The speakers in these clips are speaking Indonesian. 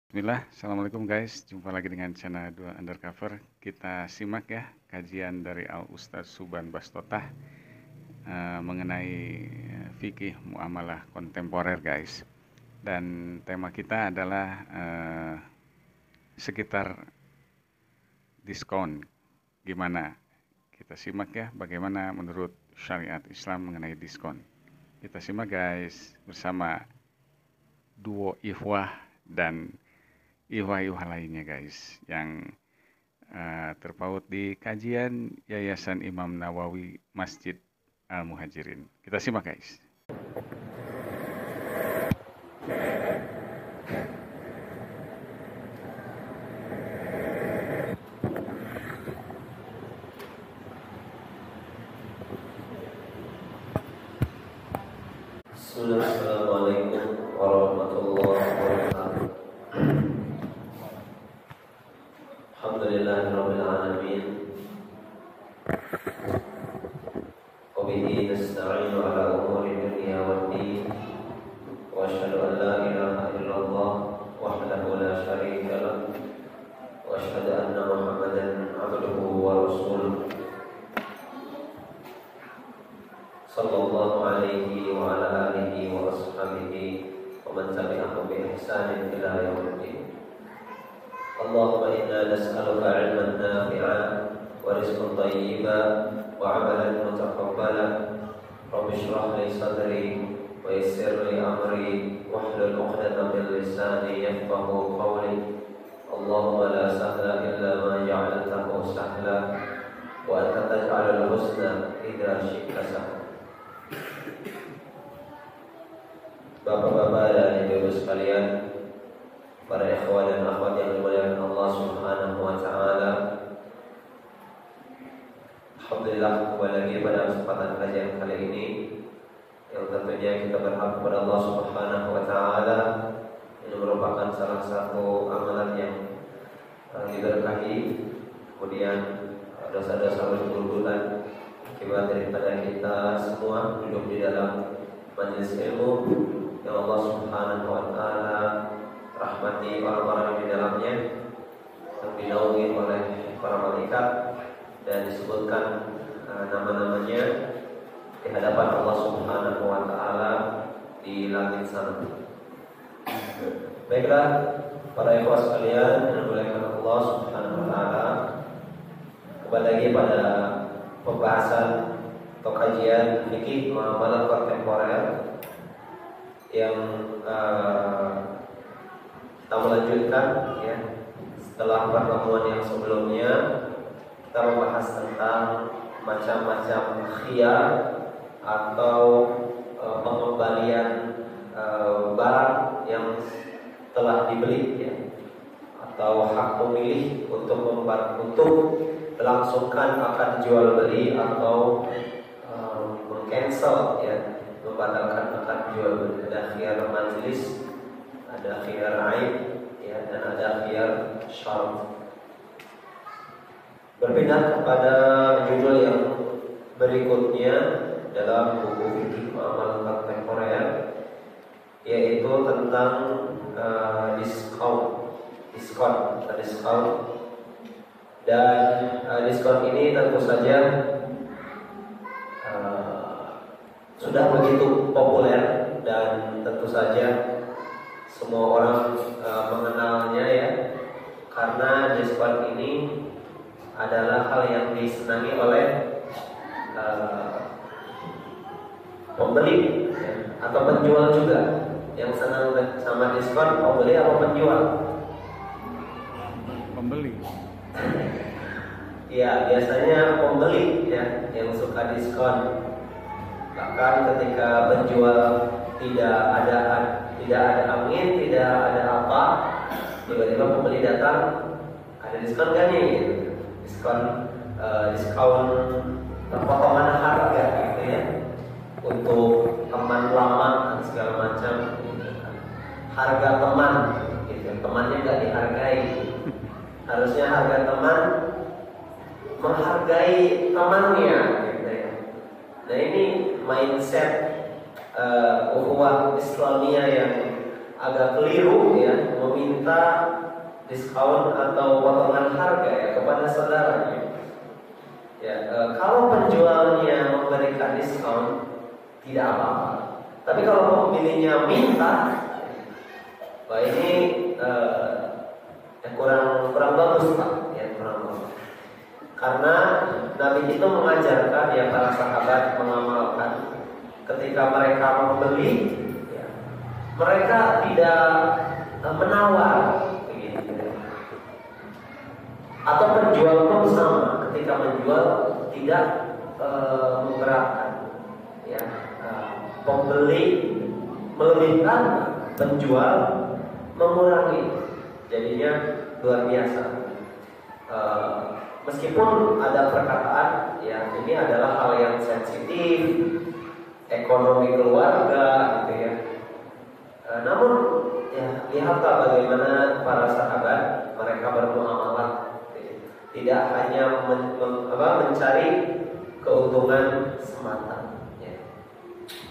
Bismillah, Assalamualaikum guys. Jumpa lagi dengan channel 2 Undercover. Kita simak ya kajian dari Al Ustaz Suban Bastotah mengenai fikih muamalah kontemporer guys. Dan tema kita adalah sekitar diskon. Gimana? Kita simak ya bagaimana menurut syariat Islam mengenai diskon. Kita simak guys bersama duo Ikhwah dan Ikhwah-ikhwah lainnya guys yang terpaut di kajian Yayasan Imam Nawawi Masjid Al-Muhajirin. Kita simak guys. Assalamualaikum warahmatullahi wabarakatuh. Alhamdulillahirabbil alamin. Wa bihi nasta'inu ala umuri dunya waddin. Wa asyhadu an la ilaha illallah wahdahu la syarika lah. Wa asyhadu anna Muhammadan abduhu wa rasuluh. Sallallahu alaihi wa ala alihi wa ashabihi wa man tabi'ahum bi ihsanin ila yaumiddin. Allahumma inna nas'aluka 'ilman nafi'an wa rizqan thayyiban wa 'amalan mutaqabbalan. Rabbi shrah li sadri wa yassir li amri wahlul 'uqdatam min lisani yafqahu qawli. Allahumma la sahla illa ma ja'altahu sahla wa anta taj'alul husna idza syi'ta sahla. Bapak-bapak dan ibu-ibu sekalian, para ikhwan dan akhwat yang dimuliakan Allah Subhanahu wa taala. Alhamdulillah kembali lagi pada kesempatan kajian kali ini yang tentunya kita berharap kepada Allah Subhanahu wa taala. Ini merupakan salah satu amalan yang diberkahi, kemudian dosa-dosa bergugurkan akibat daripada kita semua duduk di dalam majelis ilmu yang Allah Subhanahu wa taala rahmati orang-orang di dalamnya, yang dinaungi oleh para malaikat dan disebutkan nama-namanya di hadapan Allah Subhanahu wa taala di langit sana. Baiklah para ikhwah sekalian yang dimuliakan Allah Subhanahu wa taala, kembali lagi pada pembahasan atau kajian fikih muamalah kontemporer yang kita melanjutkan ya. Setelah pertemuan yang sebelumnya kita membahas tentang macam-macam khiyar atau pengembalian barang yang telah dibeli ya, atau hak pemilih untuk melangsungkan akad jual beli atau meng-cancel ya, membatalkan akad jual beli. Ada khiyar majlis, ada khiyar aib ya, dan ada khiyar syarat. Berpindah kepada judul yang berikutnya dalam buku fikih muamalah kontemporer, yaitu tentang diskon. Dan diskon ini tentu saja sudah begitu populer dan tentu saja semua orang mengenalnya ya, karena diskon ini adalah hal yang disenangi oleh pembeli ya, atau penjual juga. Yang senang sama diskon pembeli atau penjual? Pembeli. Ya, biasanya pembeli ya yang suka diskon. Bahkan ketika penjual tidak ada angin, tidak ada apa, tiba-tiba pembeli datang, ada diskon kan nih? Gitu. Diskon potongan harga gitu ya, untuk teman lama segala macam. Harga teman, gitu. Temannya nggak dihargai. Harusnya harga teman menghargai temannya gitu ya. Nah ini mindset ukhuwah Islamiyah yang agak keliru ya, meminta diskon atau potongan harga ya kepada saudaranya. Ya, kalau penjualnya memberikan diskon tidak apa-apa. Tapi kalau pembelinya minta, wah ini kurang bagus Pak, ya kurang bagus. Karena Nabi itu mengajarkan ya para sahabat mengamalkan ketika mereka membeli, ya, mereka tidak menawar, begitu. Atau penjual pun sama, ketika menjual tidak memberatkan, ya. Pembeli melebihkan, penjual mengurangi, jadinya luar biasa. Meskipun ada perkataan, ya ini adalah hal yang sensitif, ekonomi keluarga, gitu ya. Namun, ya lihatlah bagaimana para sahabat mereka bermuamalah, tidak hanya mencari keuntungan semata. Ya.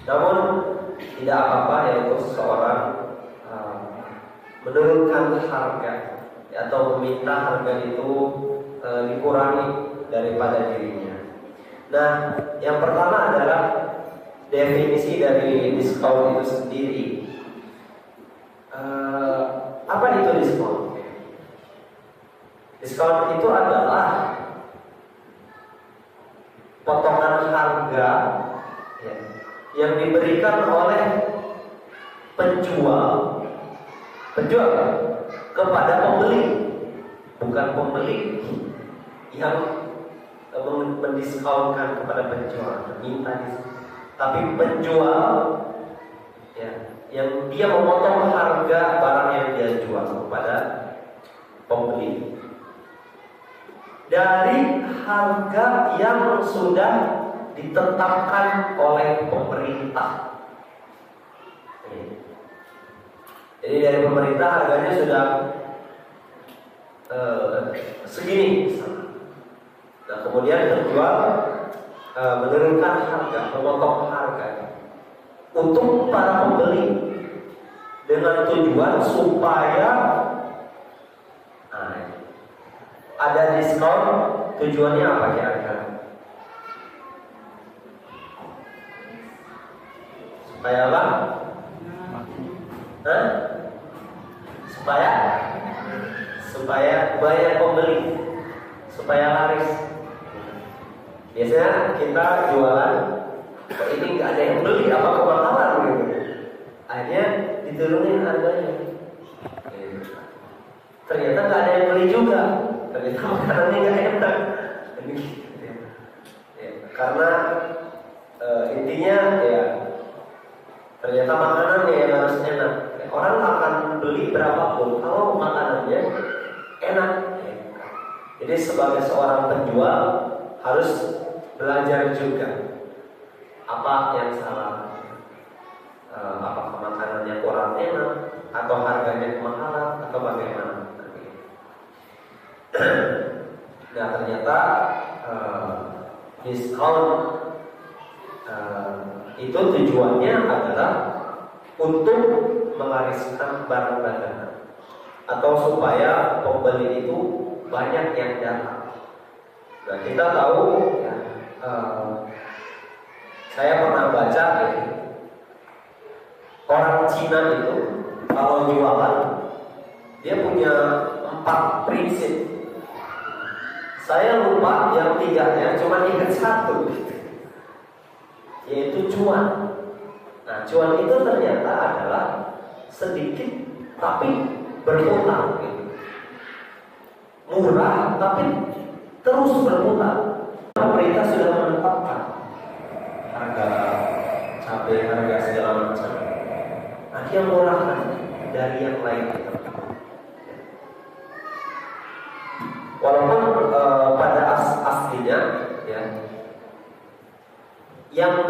Namun tidak apa-apa ya untuk seseorang menurunkan harga ya, atau meminta harga itu dikurangi daripada dirinya. Nah, yang pertama adalah definisi dari diskon itu sendiri. Apa itu diskon? Diskon itu adalah potongan harga ya, yang diberikan oleh penjual kepada pembeli, bukan pembeli yang mendiskonkan kepada penjual, minta diskon, tapi penjual ya, yang dia memotong harga barang yang dia jual kepada pembeli dari harga yang sudah ditetapkan oleh pemerintah. Jadi dari pemerintah harganya sudah segini. Nah kemudian penjual menurunkan harga, memotong harga untuk para pembeli dengan tujuan supaya ada diskon. Tujuannya apa kira-kira? Supaya apa? Supaya banyak pembeli, supaya laris. Biasanya kita jualan, kok ini nggak ada yang beli, apa kebakaran gitu. Akhirnya diturunin harganya. Ternyata nggak ada yang beli juga. Ternyata makanannya nggak enak. Ya, karena intinya ya ternyata makanannya yang harus enak. Orang akan beli berapapun kalau makanannya enak. Jadi sebagai seorang penjual harus belajar juga apa yang salah. Apakah makanannya kurang enak atau harganya kemahalan atau bagaimana? Nah ternyata diskon itu tujuannya adalah untuk melariskan barang dagangan atau supaya pembeli itu banyak yang datang. Nah kita tahu ya, saya pernah baca ya, orang Cina itu kalau jualan dia punya 4 prinsip. Saya lupa yang 3-nya, cuma ingat 1, yaitu cuan. Nah, cuan itu ternyata adalah sedikit tapi berputar, gitu. Murah tapi terus berputar. Pemerintah sudah menetapkan harga cabai, harga segala macam. Nah, dia murahkan dari yang lain. Walaupun pada aslinya ya, yang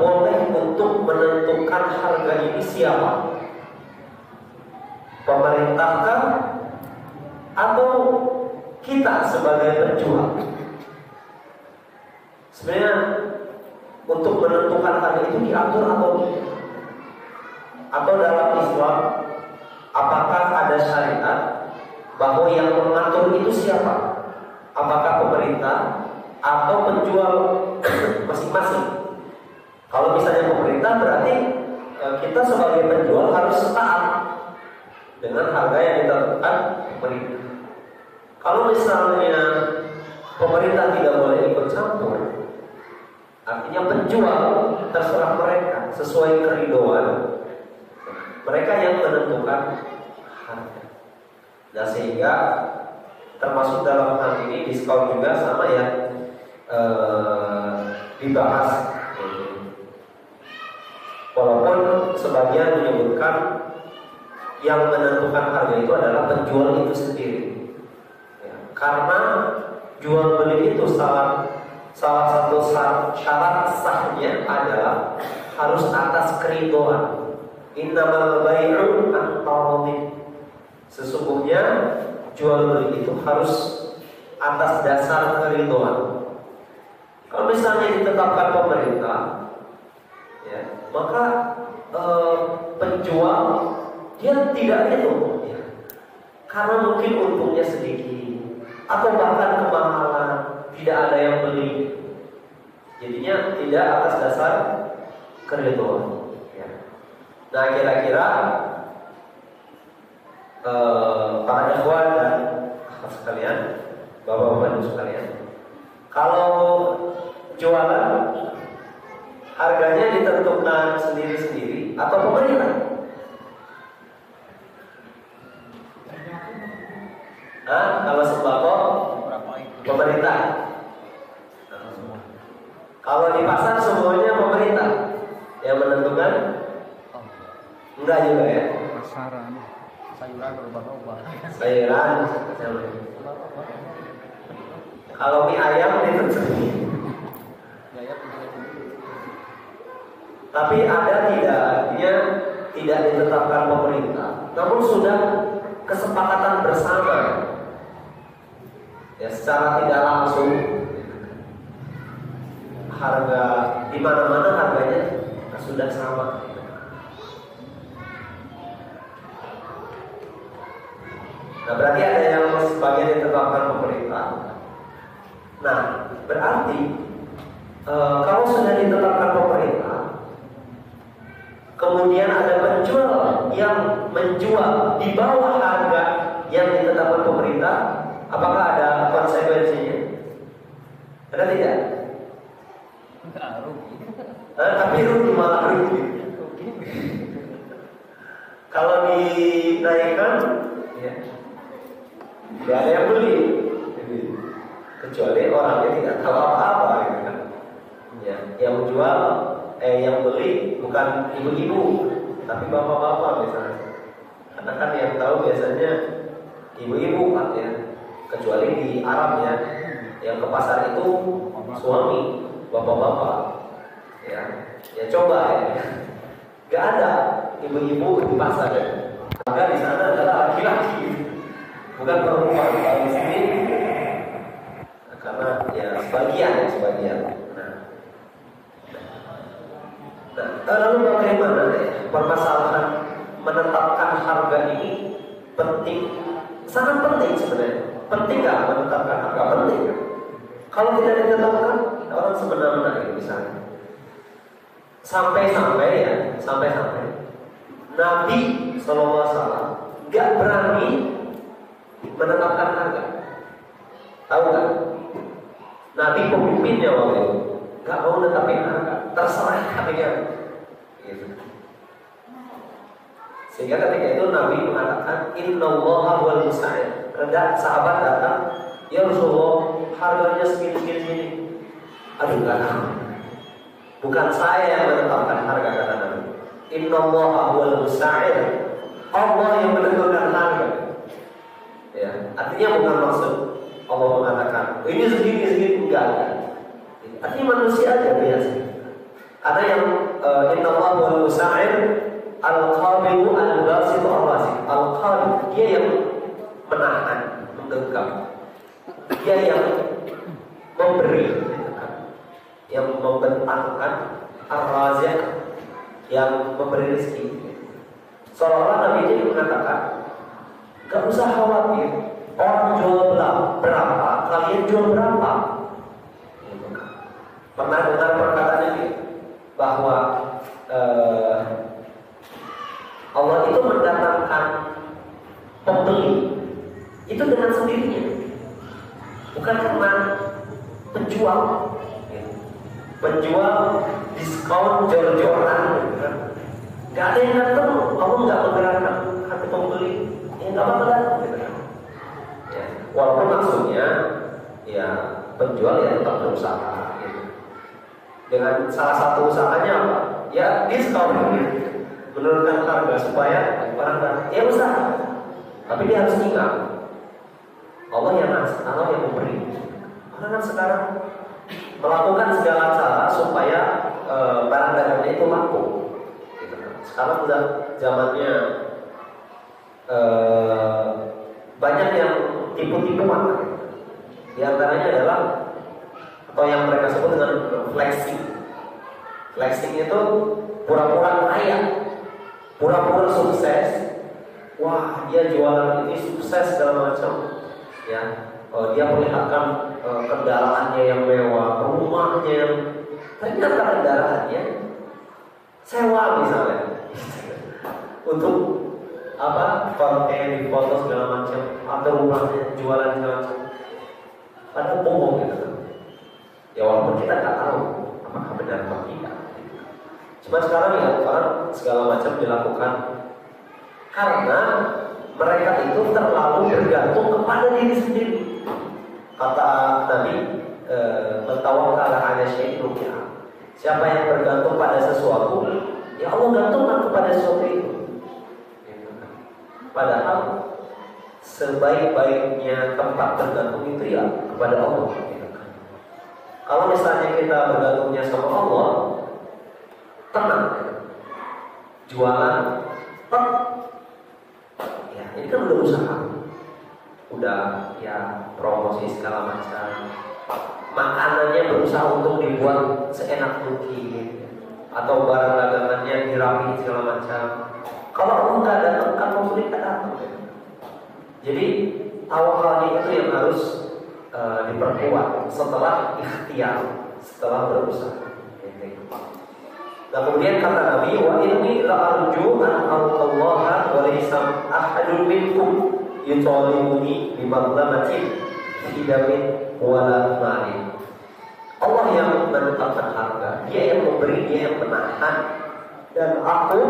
boleh untuk menentukan harga ini siapa? Pemerintahan atau kita sebagai penjual? Sebenarnya untuk menentukan harga itu diatur atau tidak? Atau dalam Islam apakah ada syariat bahwa yang mengatur itu siapa? Apakah pemerintah atau penjual masing-masing? Kalau misalnya pemerintah, berarti kita sebagai penjual harus taat dengan harga yang ditetapkan pemerintah. Kalau misalnya pemerintah tidak boleh ikut campur, artinya penjual terserah mereka sesuai keridhaan mereka yang menentukan harga. Nah, sehingga termasuk dalam hal ini diskon juga sama yang dibahas. Walaupun sebagian menyebutkan yang menentukan harga itu adalah penjual itu sendiri, ya, karena jual beli itu salah satu syarat sahnya adalah harus atas keridhaan. Innamal bai'u an-taradhi. Sesungguhnya jual beli itu harus atas dasar keridhaan. Kalau misalnya ditetapkan pemerintah, ya, maka penjual dia tidak itu, ya, karena mungkin untungnya sedikit atau bahkan kemahalan, tidak ada yang beli, jadinya tidak atas dasar keridhaan, ya. Nah, kira-kira para ikhwan dan akhwat sekalian, bapak-bapak sekalian, kalau jualan harganya ditentukan sendiri-sendiri atau pemerintah? Kalau sembako pemerintah. Kalau di pasar semuanya pemerintah yang menentukan? Enggak juga ya. Pasaran, sayuran berubah-ubah. Sayuran. Kalau mie ayam ditentukan. Tapi ada tidaknya tidak ditetapkan pemerintah, namun sudah kesepakatan bersama, ya, secara tidak langsung harga di mana-mana harganya sudah sama. Nah, berarti ada yang sebagian ditetapkan pemerintah. Nah, berarti kalau sudah ditetapkan pemerintah, kemudian ada penjual yang menjual di bawah harga yang ditetapkan pemerintah, apakah ada konsekuensinya? Ada tidak? Tapi rugi, malah rugi. Kalau dinaikkan, ya, tidak ada yang beli, kecuali orangnya tidak tahu apa-apa, gitu kan? Ya, yang menjual, yang beli bukan ibu-ibu, tapi bapak-bapak misalnya. Karena kan yang tahu biasanya ibu-ibu kan, ya, kecuali di Arab, ya, yang ke pasar itu suami, bapak-bapak, ya. Ya coba, ya, nggak ada ibu-ibu di pasar, ya. Maka di sana adalah laki-laki, bukan perempuan. Kalau di sini, karena ya sebagian. Lalu bagaimana permasalahan menetapkan harga ini penting, sangat penting sebenarnya. Penting nggak menetapkan harga? Penting. Kalau tidak ditetapkan, orang semena-mena gitu misalnya. Sampai Nabi SAW nggak berani menetapkan harga. Tahu nggak? Nabi pemimpinnya waktu itu nggak mau menetapkan harga, terserah katanya. Gitu. Sehingga ketika itu Nabi mengatakan Innallaha wal musta'in. Ada sahabat datang, ya Rasulullah, harganya segini. Aduh, enggak tahu. Bukan saya yang menetapkan harga, kata Nabi. Innallaha wal musta'in. Allah yang menentukan harga. Ya, artinya bukan maksud Allah mengatakan ini segini enggak. Artinya manusia aja biasa. Karena yang Innallaha wal musta'in, al-qabilu al-basitu al-wasif. Al-qabil, dia yang menahan, menggenggam. Dia yang memberi, yang membentangkan, ar-raziq, yang memberi rezeki. Seolah-olah Nabi itu mengatakan, gak usah khawatir, orang jual berapa, kalian jual berapa. Pernah dengar perkataan ini bahwa Allah itu mendatangkan pembeli itu dengan sendirinya, bukan karena penjual diskon jor-joran, gak ada yang datang. Allah nggak menggerakkan hati pembeli, nggak apa-apa datang. Ya, walaupun maksudnya ya penjual ya tetap berusaha. Dengan salah satu usahanya apa? Ya diskon, menurunkan harga supaya orang datang. Ya usaha, tapi dia harus ingat Allah yang ngasih, Allah yang memberi. Karena kan sekarang melakukan segala cara supaya barang dagangnya itu laku. Sekarang udah zamannya banyak yang tipu-tipuan. Di antaranya adalah atau yang mereka sebut dengan flexing. Flexing itu pura-pura kaya, pura-pura sukses. Wah, dia jualan ini sukses segala macam. Ya, dia perlihatkan kendaraannya yang mewah, rumahnya yang ternyata kendaraannya sewa misalnya. Untuk apa? Konten di foto segala macam, atau rumahnya jualan segala macam. Padahal bohong gitu. Ya walaupun kita nggak tahu apakah benar atau tidak. Cuma sekarang ya orang segala macam dilakukan karena mereka itu terlalu bergantung kepada diri sendiri. Kata Nabi, "Tawakkal 'ala syai'in." Siapa yang bergantung pada sesuatu, ya Allah gantungkan kepada sesuatu itu. Padahal sebaik-baiknya tempat bergantung itu ya kepada Allah. Kalau misalnya kita bergantungnya sama Allah, tenang, jualan, ya ini kan udah usaha, udah ya promosi segala macam, makanannya berusaha untuk dibuat seenak mungkin, atau barang dagangannya dirapiin segala macam. Kalau Allah nggak datang, kan konflik nggak datang. Jadi tawakalnya itu yang harus diperkuat setelah ikhtiar, setelah berusaha. Nah kemudian kata Nabi, wa inni la arju an alqallaha wa laysa ahadun minkum yutalibuni bi madlamatin fi damin wala malin. Allah yang menetapkan harga, Dia yang memberi, Dia yang menahan, dan aku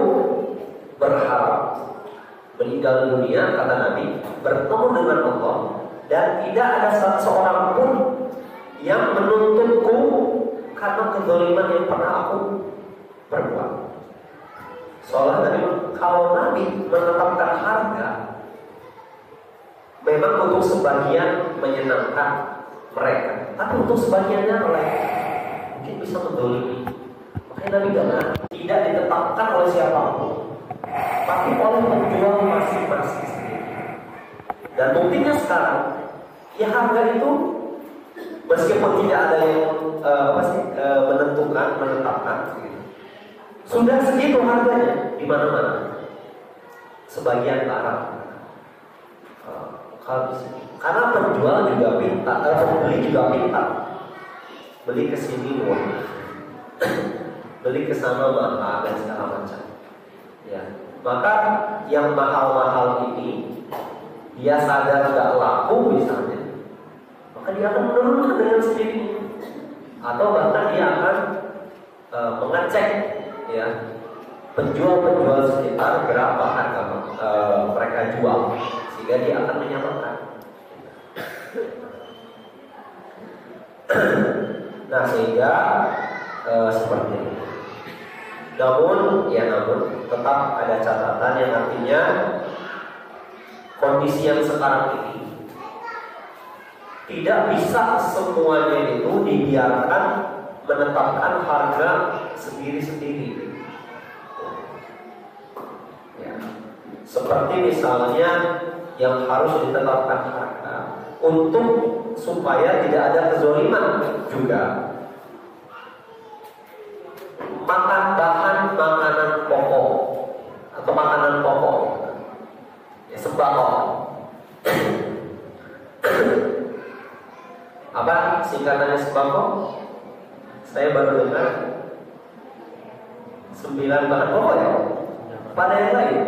berharap meninggal dunia, kata Nabi, bertemu dengan Allah, dan tidak ada seorang pun yang menuntutku karena kezaliman yang pernah aku perbuat. Soalnya tadi kalau Nabi menetapkan harga, memang untuk sebagian menyenangkan mereka, tapi untuk sebagiannya mungkin bisa mendolimi. Makanya Nabi tidak ditetapkan oleh siapapun, tapi oleh penjual masing-masing sendiri. Dan buktinya sekarang, ya harga itu meskipun tidak ada yang menetapkan, sudah segitu harganya di mana-mana. Sebagian barang, karena penjual juga minta, pembeli juga minta, beli ke sini murah, beli ke sana mahal dan segala macam. Ya, maka yang mahal-mahal ini dia sadar nggak laku misalnya, maka dia akan menurunkan dengan sendirinya, atau bahkan dia akan mengecek ya penjual-penjual sekitar berapa harga mereka jual, sehingga dia akan menyamakan. Nah sehingga seperti ini. Namun tetap ada catatan yang artinya kondisi yang sekarang ini tidak bisa semuanya itu dibiarkan menetapkan harga sendiri-sendiri. Ya. Seperti misalnya yang harus ditetapkan harga untuk supaya tidak ada kezaliman juga. Bahan makanan pokok atau makanan pokok sembako. Apa singkatannya sembako? Saya baru dengar 9 bahan pokok ya. Pada yang lain?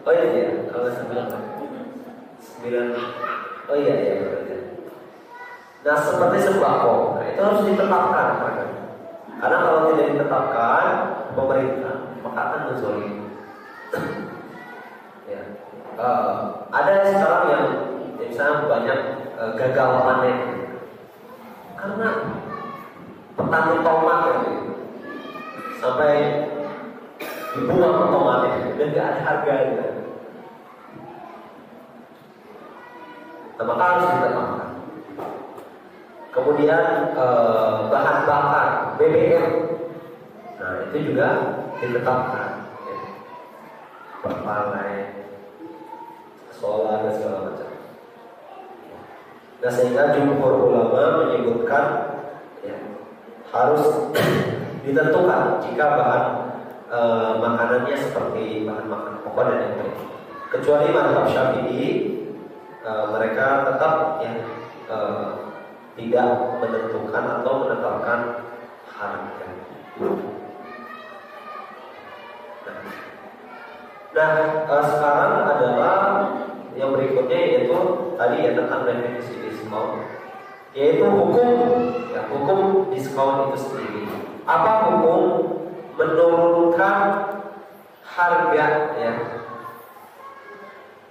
Oh iya, kalau 9. Oh iya betul. Nah seperti sembako, itu harus ditetapkan, karena kalau tidak ditetapkan pemerintah maka akan menzolimi. Ya. Ada sekarang yang misalnya banyak gagal panen karena petani tomat sampai dibuang tomatnya dan tidak ada harganya. Nah, maka harus ditetapkan. Kemudian bahan bakar BBM, nah itu juga ditetapkan. Pertalite, solar dan segala macam. Nah sehingga jumhur ulama menyebutkan ya, harus ditentukan jika bahan makanannya seperti bahan makanan pokok dan yang lain. Kecuali mazhab Syafi'i, mereka tetap ya, tidak menentukan atau menetapkan harga. Nah, sekarang adalah yang berikutnya yaitu tadi ya tentang definisi diskon, yaitu hukum diskon itu sendiri. Apa hukum menurunkan harga ya,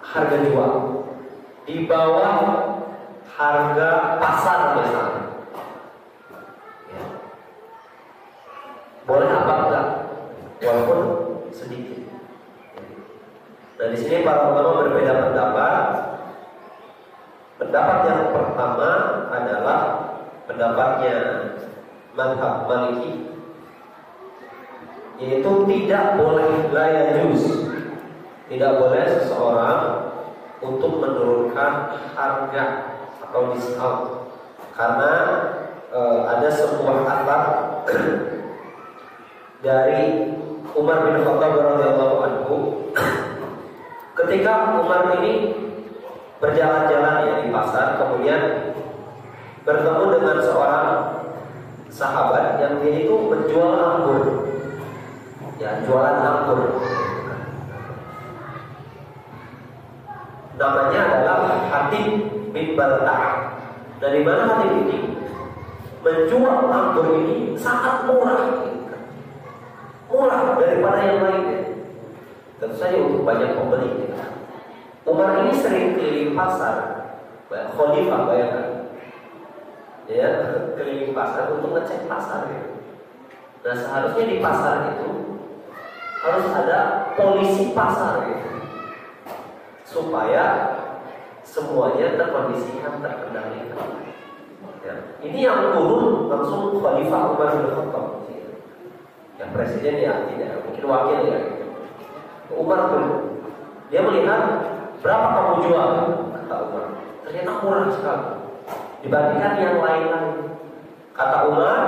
harga jual di bawah harga pasar misalnya? Ya. Boleh apa enggak? Walaupun sedikit. Nah di sini para ulama berbeda pendapat. Pendapat yang pertama adalah pendapatnya mazhab Maliki, yaitu tidak boleh la yajuz, tidak boleh seseorang untuk menurunkan harga atau diskon, karena ada sebuah athar dari Umar bin Khattab radhiyallahu anhu. Ketika Umar ini berjalan-jalan ya di pasar, kemudian bertemu dengan seorang sahabat yang dia itu menjual anggur, ya jualan anggur. Namanya adalah Hatib bin Baltah. Dari mana Hatib ini menjual anggur ini sangat murah, murah daripada yang lainnya. Tentu saja untuk banyak pembeli. Umar ini sering keliling pasar, khalifah bayangkan, ya keliling pasar untuk ngecek pasar. Ya. Nah seharusnya di pasar itu harus ada polisi pasar, ya, supaya semuanya terkondisikan, terkendalikan. Ya. Ini yang turun langsung khalifah Umar bin Khattab. Ya presiden ya tidak, mungkin wakil ya. Umar pun dia melihat berapa kamu jual, kata Umar. Ternyata murah sekali dibandingkan yang lain-lain. Kata Umar,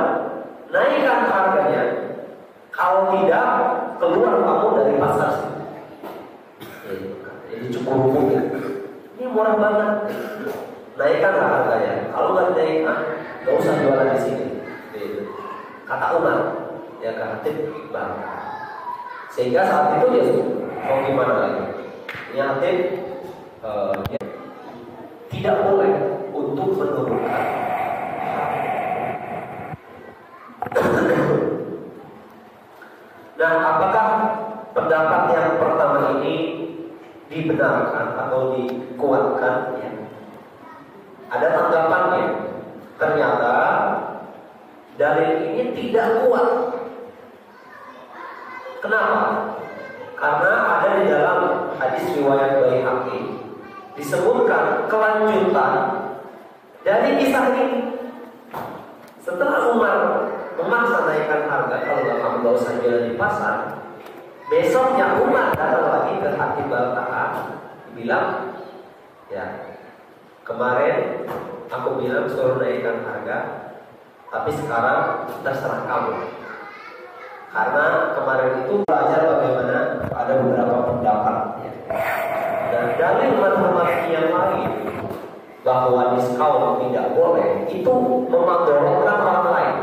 naikkan harganya. Kalau tidak, keluar kamu dari pasar sini. Jadi cukup rumput ya. Ini murah banget. Naikkanlah harganya. Kalau nggak dinaikkan, nggak usah jualan di sini. Kata Umar, ya kata Bang. Sehingga saat itu dia mau gimana lagi? Hatib ya, tidak boleh untuk menurunkan. Nah, apakah pendapat yang pertama ini dibenarkan atau dikuatkan? Ya. Ada tanggapannya. Ternyata dalil ini tidak kuat. Kenapa? Karena ada di dalam hadis riwayat Baihaqi disebutkan kelanjutan dari kisah ini. Setelah Umar memaksa naikkan harga, kalau nggak kamu nggak usah jual di pasar, besoknya Umar datang lagi ke Hatib Baltah, bilang, ya kemarin aku bilang suruh naikkan harga, tapi sekarang terserah kamu. Karena kemarin itu belajar bagaimana ada beberapa pendapat, ya. Dan dalil mazhab bahwa diskon tidak boleh, itu memadorotkan orang lain.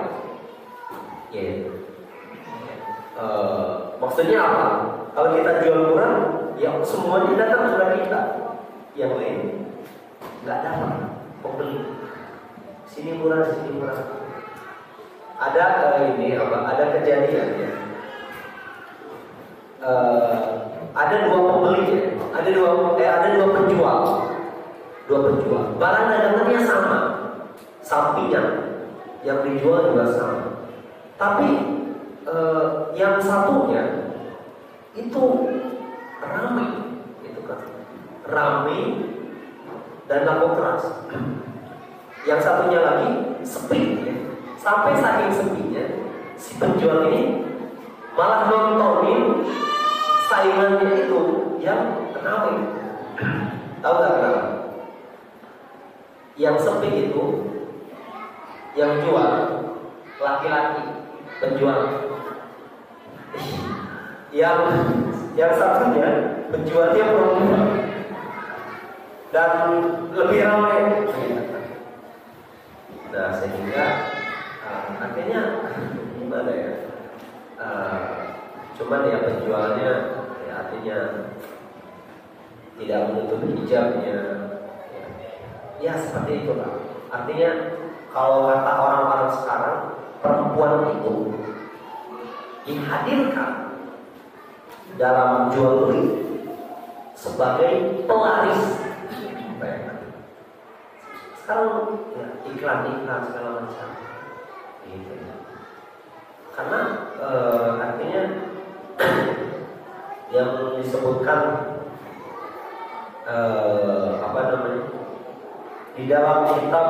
Maksudnya apa? Kalau kita jual murah, ya semuanya datang kepada kita. Yang lain nggak dapat pembeli. Sini murah, sini murah. Ada ada kejadian ya. Ada dua pembeli ya. Ada dua penjual. Barang dagangannya sama, sampingan yang dijual juga sama. Tapi yang satunya itu ramai, gitu kan? Ramai dan laku keras. Yang satunya lagi sepi, ya. Sampai saking sepinya, si penjual ini malah nontonin saingannya itu yang ramai. Tahu nggak kenapa? Yang sepi itu, yang jual laki-laki penjual. Yang satunya penjualnya perempuan dan lebih ramai. Nah, sehingga akhirnya gimana ya? Cuman ya penjualnya ya artinya tidak menutup hijabnya. Ya seperti itulah. Artinya kalau kata orang-orang sekarang, perempuan itu dihadirkan dalam jual beli sebagai pelaris. Sekarang ya, iklan segala macam, gitu. Karena artinya yang disebutkan di dalam kitab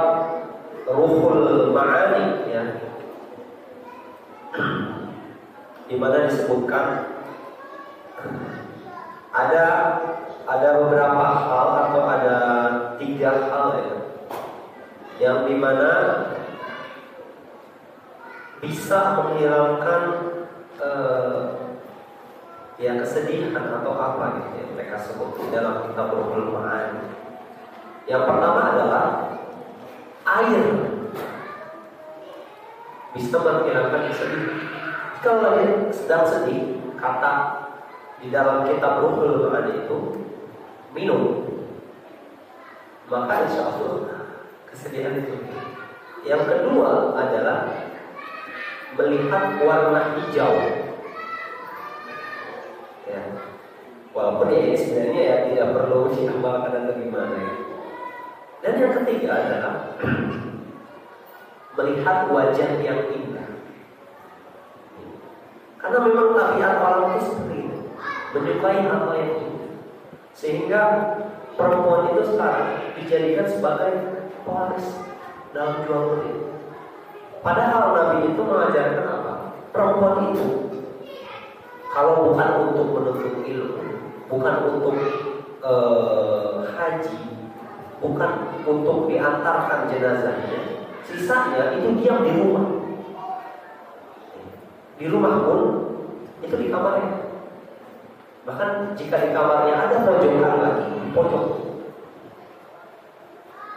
Ruhul Ma'ani ya, di mana disebutkan ada beberapa hal atau ada 3 hal ya, yang dimana bisa menghilangkan ya kesedihan atau apa gitu yang mereka sebut di dalam kitab Ruhul Ma'ani. Yang pertama adalah air bisa menghilangkan kesedihan. Kalau sedang sedih, kata di dalam kitab Ruhul Ma'ani itu minum, maka insya Allah kesedihan itu. Yang kedua adalah melihat warna hijau. Ya. Walaupun ini sebenarnya ya tidak perlu diamalkan atau gimana ya. Dan yang ketiga adalah melihat wajah yang indah. Karena memang tabiat alam itu seperti itu, menyukai apa yang indah. Sehingga perempuan itu sekarang dijadikan sebagai pewaris dalam jual beli. Padahal Nabi itu mengajarkan apa? Perempuan itu kalau bukan untuk menuntut ilmu, bukan untuk haji, bukan untuk diantarkan jenazahnya, sisanya itu diam di rumah. Di rumah pun itu di kamarnya. Bahkan jika di kamarnya ada pojokan lagi, pojok.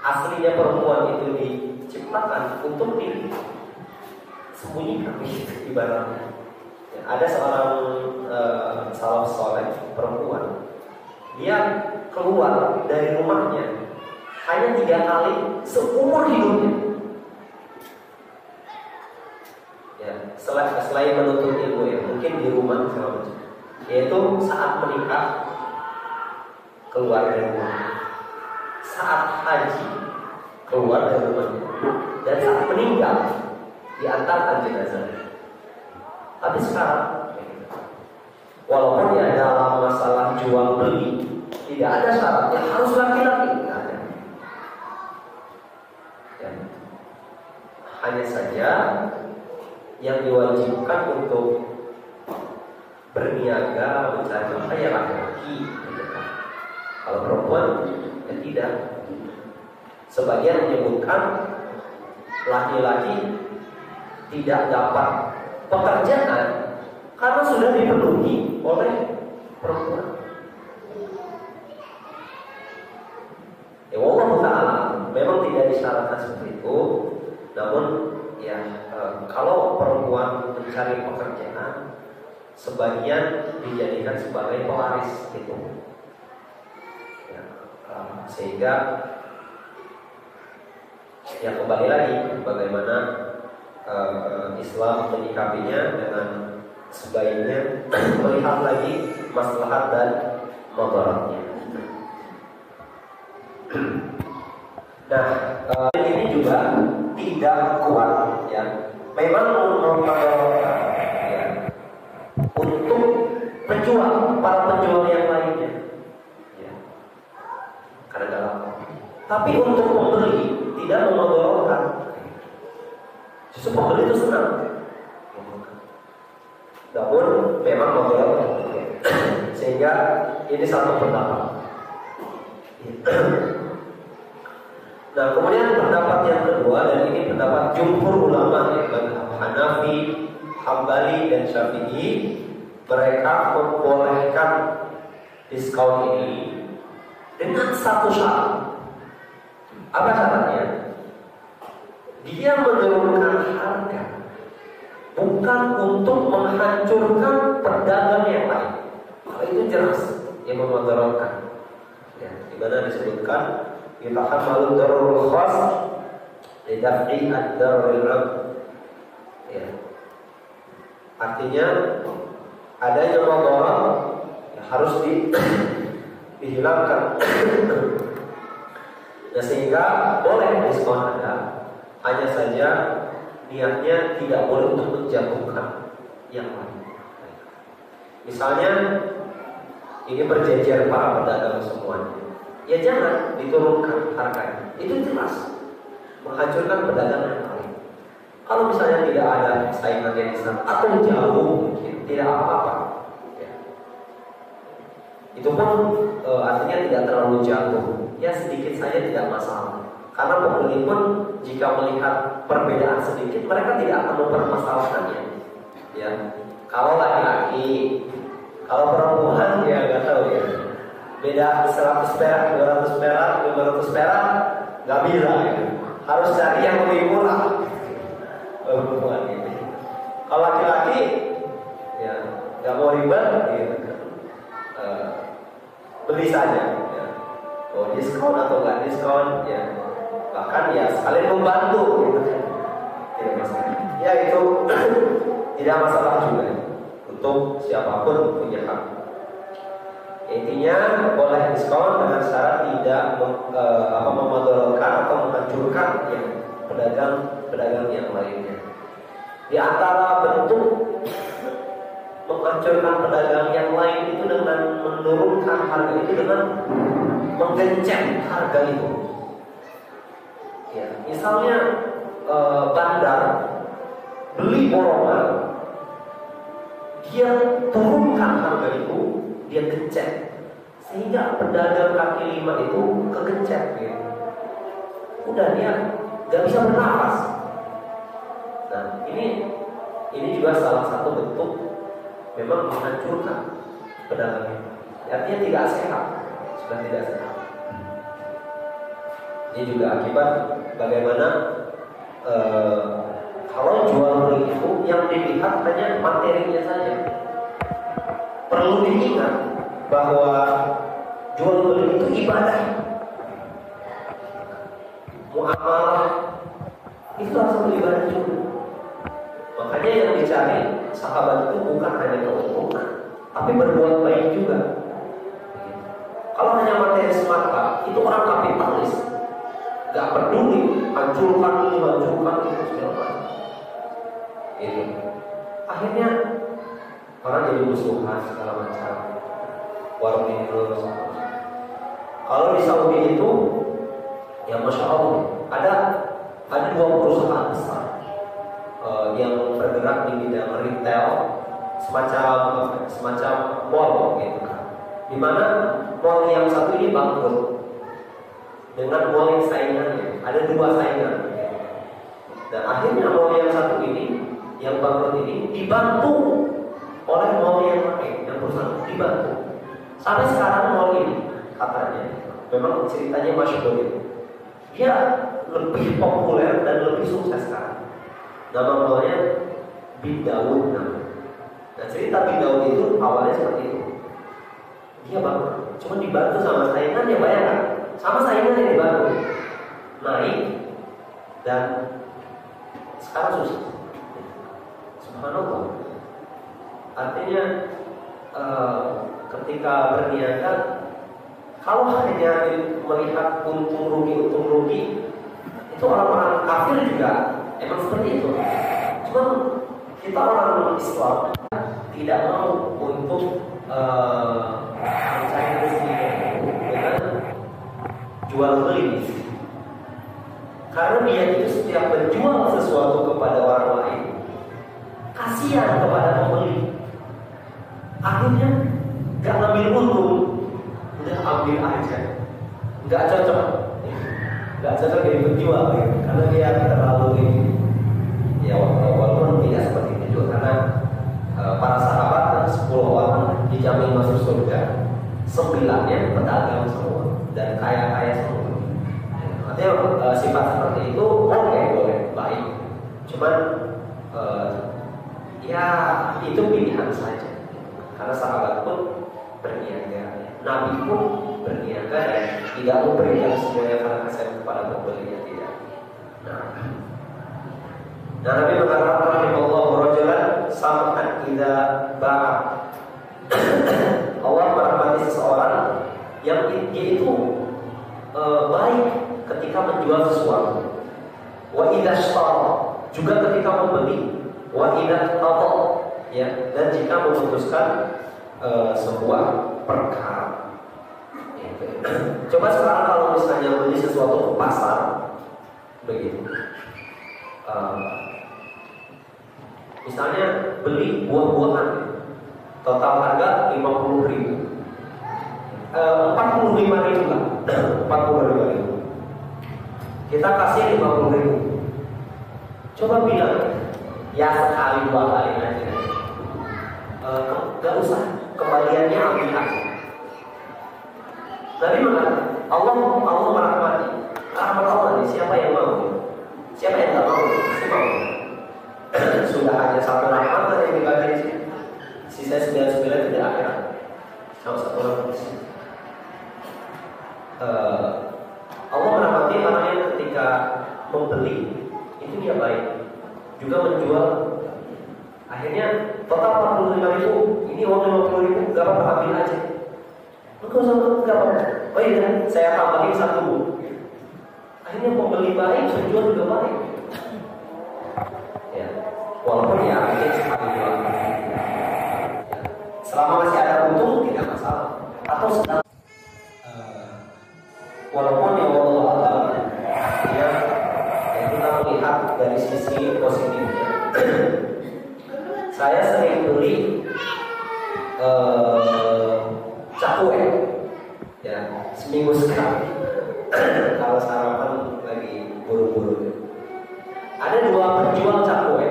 Aslinya perempuan itu diciptakan untuk disembunyikan ibaratnya. Ada seorang salaf soleh perempuan, dia keluar dari rumahnya hanya 3 kali seumur hidupnya. Ya, selain menuntut ilmu ya, mungkin di rumah segala macam. Yaitu saat menikah keluar dari rumah, saat haji keluar dari rumah, dan saat meninggal diantarkan jenazah. Tapi sekarang, walaupun ya dalam masalah jual beli tidak ada syaratnya harus laki-laki, tidak ada. Ya. Hanya saja yang diwajibkan untuk berniaga mencari nafkah ya laki-laki. Kalau perempuan ya tidak. Sebagian menyebutkan laki-laki tidak dapat pekerjaan karena sudah dipenuhi oleh perempuan. Ya Allah Ta'ala tidak disyaratkan seperti itu, namun ya kalau perempuan mencari pekerjaan, sebagian dijadikan sebagai pewaris gitu. Ya, sehingga ya kembali lagi bagaimana Islam menyikapinya dengan sebaiknya melihat lagi maslahat dan mudaratnya. Nah, ini juga tidak kuat ya. Memang ya, untuk para penjual yang lainnya, ya, karena dalam. Tapi untuk pembeli tidak memudaratkan. Justru pembeli itu senang. Namun memang mudaratkan. Sehingga ini satu pendapat. Nah, kemudian pendapat yang kedua, dan ini pendapat jumhur ulama yaitu Hanafi, Hambali dan Syafi'i, mereka membolehkan diskon ini dengan satu syarat. Apa syaratnya? Dia menurunkan harga bukan untuk menghancurkan pedagang yang lain. Kalau itu jelas yang memudaratkan. Ya, di mana disebutkan yatahammalu darurul khas lidaf'i ad-daruril 'am. Ya. Artinya adanya mudarat ya, harus dihilangkan. Nah, sehingga boleh diskon ada, hanya saja niatnya tidak boleh untuk menjatuhkan yang lain. Misalnya ini berjejer para pedagang semuanya, ya jangan diturunkan harganya. Itu jelas menghancurkan pedagang yang lain. Kalau misalnya tidak ada saingan yang di sana atau jauh mungkin tidak apa-apa. Ya. Itu pun artinya tidak terlalu jauh. Ya sedikit saja tidak masalah. Karena pembeli pun jika melihat perbedaan sedikit, mereka tidak akan mempermasalahkannya. Ya, kalau laki-laki, kalau perempuan ya nggak tahu ya. Beda 100 perak, 200 perak, 500 perak, nggak bisa. Ya. Harus cari yang lebih murah. Perempuan ini. Kalau laki-laki, ya nggak mau ribet, gitu. Beli saja. Ya. Mau diskon atau nggak diskon, ya. Bahkan ya saling membantu gitu. Tidak masalah. Ya itu tidak masalah juga untuk siapapun punya hak. Intinya boleh diskon dengan syarat tidak memudaratkan atau menghancurkan ya, pedagang yang lainnya. Di antara bentuk menghancurkan pedagang yang lain itu dengan menurunkan harga itu dengan menggencet harga itu. Ya, misalnya bandar beli borongan, dia turunkan harga itu, dia gencet, sehingga pedagang kaki lima itu kegencet, gitu. Udah dia nggak bisa bernafas. Nah, ini juga salah satu bentuk memang menghancurkan pedagang. Artinya tidak sehat, sudah tidak sehat. Ini juga akibat bagaimana kalau jual beli itu yang dilihat hanya materinya saja. Perlu diingat bahwa jual beli itu ibadah, muamalah itu salah satu ibadah juga. Makanya yang dicari sahabat itu bukan hanya keuntungan, tapi berbuat baik juga. Kalau hanya materi semata, itu orang kapitalis. Gak peduli, hancurkan itu segala macam. Itu. Akhirnya orang jadi musuhan segala macam. Warung ini terus. Kalau di Saudi itu, ya masya Allah, ada 2 perusahaan besar yang bergerak di bidang retail, semacam mall gitu kan. Di mana mall yang satu ini bangkrut. Dengan mall yang saingannya, ada 2 saingan. Dan akhirnya mall yang satu ini, yang bangkrut ini dibantu oleh mall yang lain, yang perusahaan dibantu. Sampai sekarang mall ini katanya, memang ceritanya masyhur. Dia lebih populer dan lebih sukses sekarang. Nama buahnya bin Daud. Nah, cerita bin Daud itu awalnya seperti itu. Dia bangun, cuma dibantu sama saingannya, bayangkan, sama saingannya dibantu naik dan sekarang susah. Subhanallah. Artinya ketika berniaga, kalau hanya melihat untung rugi, itu orang-orang kafir juga emang seperti itu. Cuma kita orang Islam tidak mau untuk mencari rezeki dengan jual beli. Karena dia itu setiap berjual sesuatu kepada orang lain, kasihan kepada pembeli. Akhirnya gak ngambil untung, udah ambil aja. Gak cocok jadi penjual ya. Karena dia terlalu ya walaupun tidak seperti itu juga, karena para sahabat 10 orang dijamin masuk surga, 9-nya pedagang semua dan kaya-kaya semua. Artinya sifat seperti itu boleh baik. Cuman ya itu pilihan saja. Karena sahabat pun berniaga, Nabi pun berniaga dan tidak memberikan semuanya karena kasihan kepada pembeli, tidak. Nah, Nabi mengatakan rahimallahu rajulan sam'an idza ba'a. Allah merahmati seseorang yang dia itu baik ketika menjual sesuatu. Wa idza ishtara, juga ketika membeli. Wa idza qada, ya, dan jika memutuskan sebuah perkara. Coba sekarang kalau misalnya beli sesuatu ke pasar, begitu. Misalnya beli buah-buahan, total harga 50.000, 45.000 lah, 45.000. Kita kasih 50.000. Coba bilang, ya sekali 2 kali aja. Gak usah, kembaliannya ambil aja. Nabi mengatakan, Allah merahmati. Rahmat Allah nih, siapa yang mau? Siapa yang gak mau? Pasti mau. Sudah hanya satu rahmat yang dibagi di sini. Sisa 99 tidak akhirat. Sama satu rahmat di sini. Allah merahmati orang yang ketika membeli itu dia baik, juga menjual. Akhirnya total 45.000, ini uang 50.000, gak apa-apa, ambil aja. Enggak usah, gak apa-apa. Oh iya, saya tambahin 1. Akhirnya pembeli baik, penjual juga baik. Ya, walaupun ya mungkin sekali 2 kali. Selama masih ada untung tidak masalah. Atau sedang walaupun ya Allah ya kita melihat dari sisi positifnya. Saya sering beli cakwe ya seminggu sekali. Kalau sarapan lagi buru-buru. Ada 2 penjual cakwe.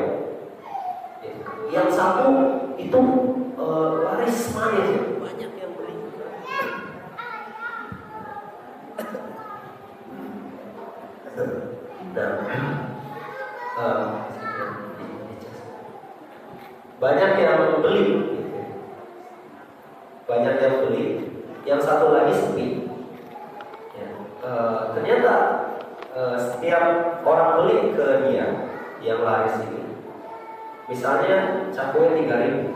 Yang satu itu laris manis, banyak yang beli. Banyak yang beli, banyak yang beli. Yang satu lagi sepi. Ya, ternyata setiap orang beli ke dia yang laris ini, misalnya cakwe 3.000,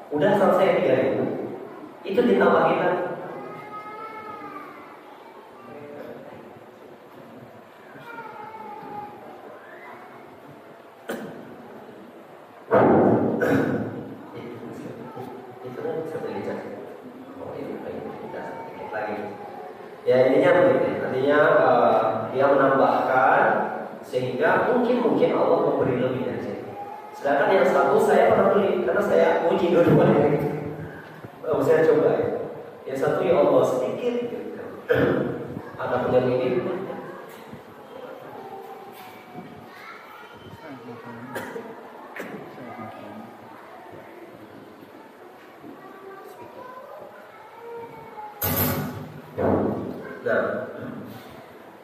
udah selesai 3.000, itu ditambahin lagi. Ya intinya begitu. Artinya dia menambahkan sehingga mungkin Allah memberi lebih dari saya. Sedangkan yang satu saya pernah beli karena saya uji dua-duanya. Saya coba ya. Yang satu ya Allah sedikit gitu. Ada punya ini. Nah,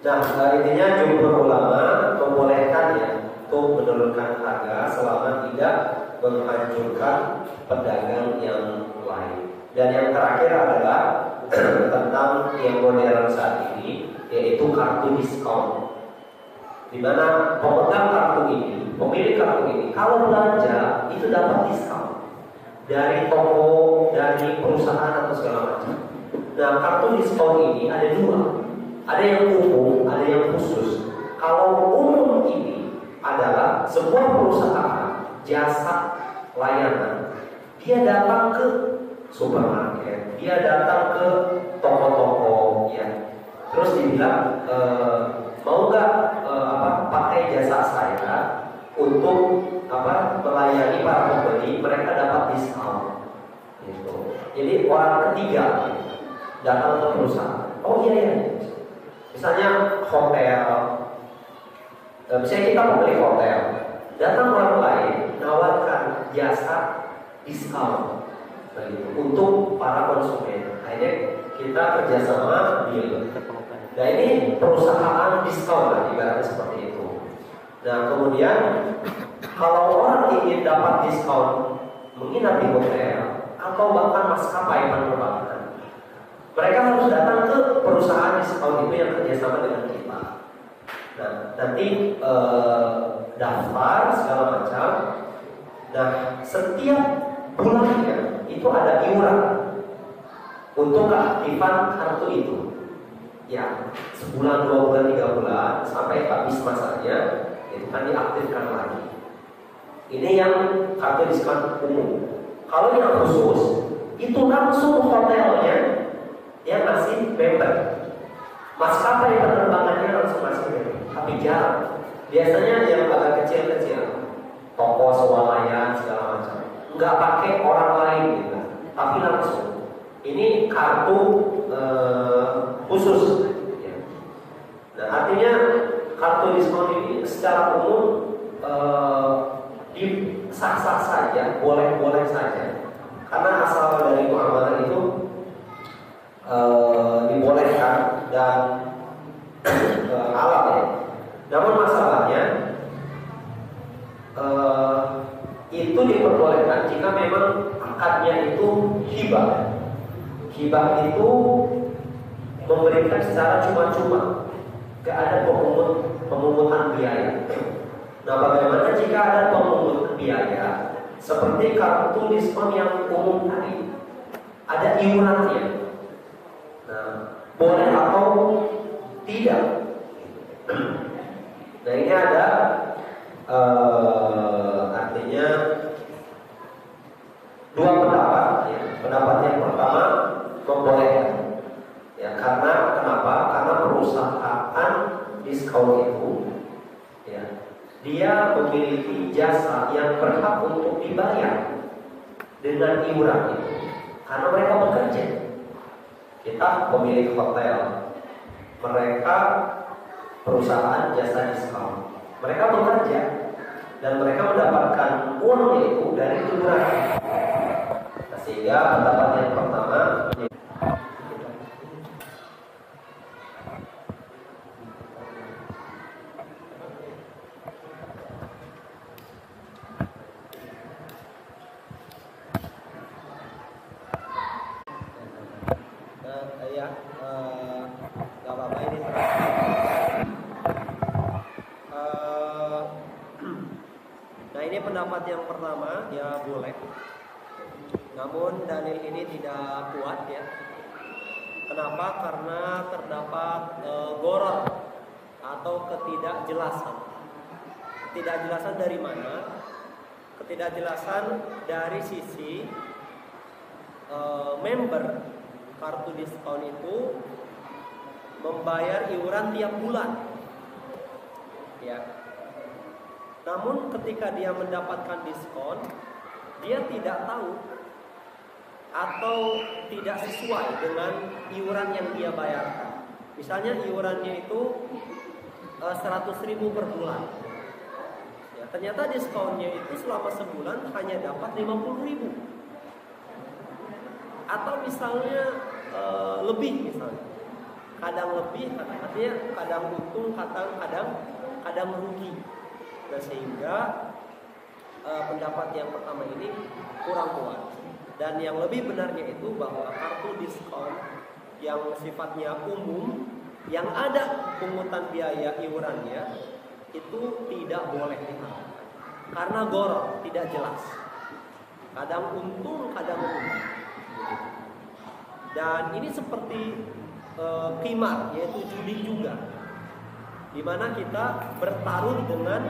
Nah, intinya jumhur ulama membolehkan ya untuk menurunkan harga selama tidak menghancurkan pedagang yang lain. Dan yang terakhir adalah tentang yang modern saat ini, yaitu kartu diskon. Di mana pemegang kartu ini, pemilik kartu ini, kalau belanja itu dapat diskon dari toko, dari perusahaan atau segala macam. Nah, kartu diskon ini ada dua. Ada yang umum, ada yang khusus. Kalau umum ini adalah sebuah perusahaan jasa layanan. Dia datang ke supermarket, dia datang ke toko-toko, ya. Terus dibilang mau nggak pakai jasa saya untuk melayani para pembeli, mereka dapat diskon. Gitu. Jadi orang ketiga datang ke perusahaan. Oh iya. Misalnya hotel, misalnya kita membeli hotel, datang orang lain menawarkan jasa diskon untuk para konsumen. Akhirnya kita kerjasama deal. Nah ini perusahaan diskon lah, ibaratnya seperti itu. Nah kemudian kalau orang ingin dapat diskon menginap di hotel atau bahkan maskapai penerbangan, mereka harus datang ke perusahaan diskon itu yang kerjasama dengan kita. Nah, nanti daftar segala macam. Nah, setiap bulannya itu ada iuran untuk keaktifan kartu itu. Ya, sebulan, 2 bulan, 3 bulan sampai habis masanya itu kan diaktifkan lagi. Ini yang kartu diskon umum. Kalau yang khusus itu langsung hotelnya yang masih member, maskapai penerbangannya langsung masih member, tapi jarang. Biasanya yang agak kecil-kecil, toko swalayan segala macam, nggak pakai orang lain gitu, tapi langsung. Ini kartu khusus. Ya. Nah artinya kartu diskon ini secara umum sah-sah saja, boleh-boleh saja, karena asal dari muamalah itu dibolehkan dan halal ya. Namun masalahnya itu diperbolehkan jika memang akadnya itu hibah. Hibah itu memberikan secara cuma-cuma, gak ada pemungutan biaya. Nah bagaimana jika ada pemungutan biaya seperti kartu diskon yang umum tadi, ada iurannya? Nah, boleh atau tidak? Nah ini ada artinya dua pendapat. Ya. Pendapat yang pertama membolehkan. Ya karena kenapa? Karena perusahaan diskon itu, ya, dia memiliki jasa yang berhak untuk dibayar dengan iuran itu, karena mereka bekerja. Kita pemilik hotel, mereka perusahaan jasa diskon, mereka bekerja dan mereka mendapatkan uangnya itu dari iuran. Sehingga pendapat yang pertama nggak apa-apa ini nah ini pendapat yang pertama ya boleh, namun dalil ini tidak kuat ya. Kenapa? Karena terdapat goror atau ketidakjelasan. Ketidakjelasan dari mana? Ketidakjelasan dari sisi member kartu diskon itu membayar iuran tiap bulan, ya. Namun ketika dia mendapatkan diskon, dia tidak tahu atau tidak sesuai dengan iuran yang dia bayarkan. Misalnya iurannya itu 100.000 per bulan. Ya, ternyata diskonnya itu selama sebulan hanya dapat 50.000. Atau misalnya lebih misalnya. kadang lebih, artinya kadang untung, kadang rugi. Nah, sehingga pendapat yang pertama ini kurang kuat. Dan yang lebih benarnya itu bahwa kartu diskon yang sifatnya umum, yang ada pungutan biaya iurannya, itu tidak boleh ditahan karena goror, tidak jelas. Kadang untung, kadang rugi. Dan ini seperti qimar, yaitu judi juga, di mana kita bertaruh dengan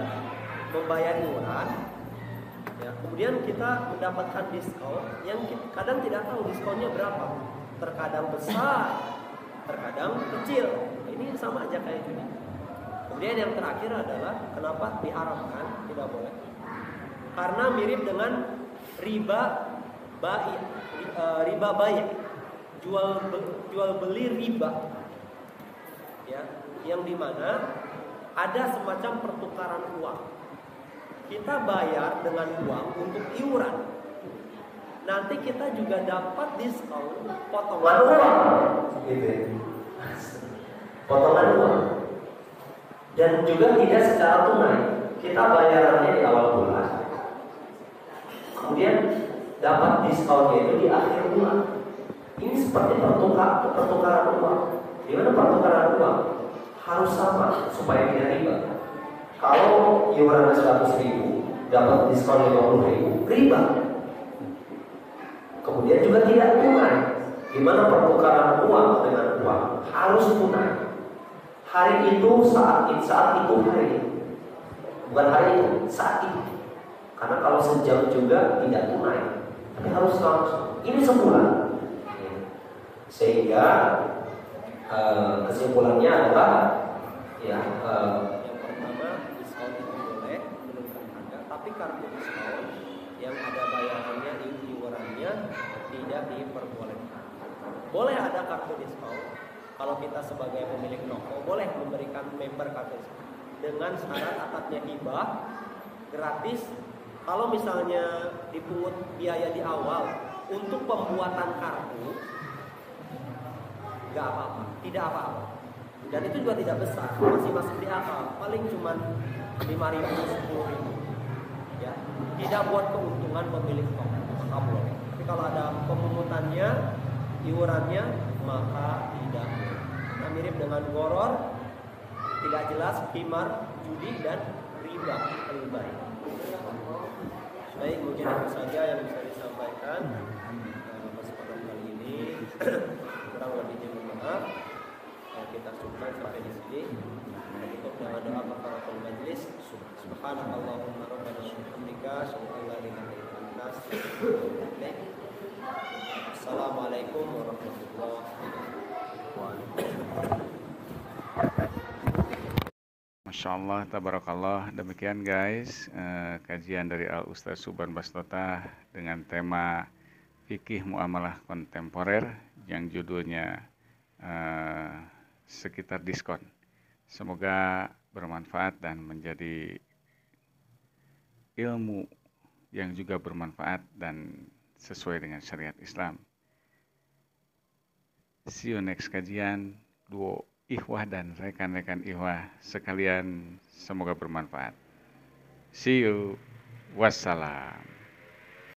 membayar iuran, ya, kemudian kita mendapatkan diskon yang kadang tidak tahu diskonnya berapa, terkadang besar, terkadang kecil. Ini sama aja kayak judi. Kemudian yang terakhir adalah kenapa diharamkan, tidak boleh, karena mirip dengan riba baik, jual beli riba, ya, yang dimana ada semacam pertukaran uang. Kita bayar dengan uang untuk iuran, nanti kita juga dapat diskon potongan uang, gitu. Potongan uang. Dan juga tidak secara tunai. Kita bayarannya di awal bulan, kemudian dapat diskonnya itu di akhir bulan. Ini seperti pertukaran uang. Di mana pertukaran uang harus sama supaya tidak riba. Kalau iurannya 100.000 dapat diskon 50.000, riba. Kemudian juga tidak tunai. Di mana pertukaran uang dengan uang harus tunai. Hari itu saat itu hari, bukan hari itu, saat itu. Karena kalau sejam juga tidak tunai, tapi harus langsung. Ini sebulan. Sehingga kesimpulannya adalah ya, yang pertama, diskon itu boleh menurunkan harga, tapi kartu diskon yang ada bayarannya, iurannya tidak diperbolehkan. Boleh ada kartu diskon kalau kita sebagai pemilik toko boleh memberikan member kartu diskon dengan syarat akadnya hibah gratis. Kalau misalnya dipungut biaya di awal untuk pembuatan kartu, nggak apa-apa, tidak apa-apa. Dan itu juga tidak besar, masih masuk di akal. Paling cuma 5.000, 10.000, ya. Tidak buat keuntungan pemilik toko, maka boleh. Tapi kalau ada pemungutannya, iurannya, maka tidak. Nah, mirip dengan goror, tidak jelas, qimar, judi, dan riba. Baik, mungkin itu saja yang bisa disampaikan kesempatan kali ini. Kurang lebihnya mohon maaf. Kita cukupkan sampai di sini. Kita tutup dengan doa kafaratul majlis. Subhanallahumma rabbana wa bihamdika, asyhadu an la ilaha illa anta, astaghfiruka wa atubu ilaik. Assalamualaikum warahmatullahi wabarakatuh. Masya Allah, tabarakallah. Demikian guys, kajian dari Al Ustaz Subhan Bastota dengan tema fikih muamalah kontemporer yang judulnya sekitar diskon. Semoga bermanfaat dan menjadi ilmu yang juga bermanfaat dan sesuai dengan syariat Islam. See you next kajian. Duo ikhwah dan rekan-rekan ikhwah sekalian, semoga bermanfaat. See you. Wassalam.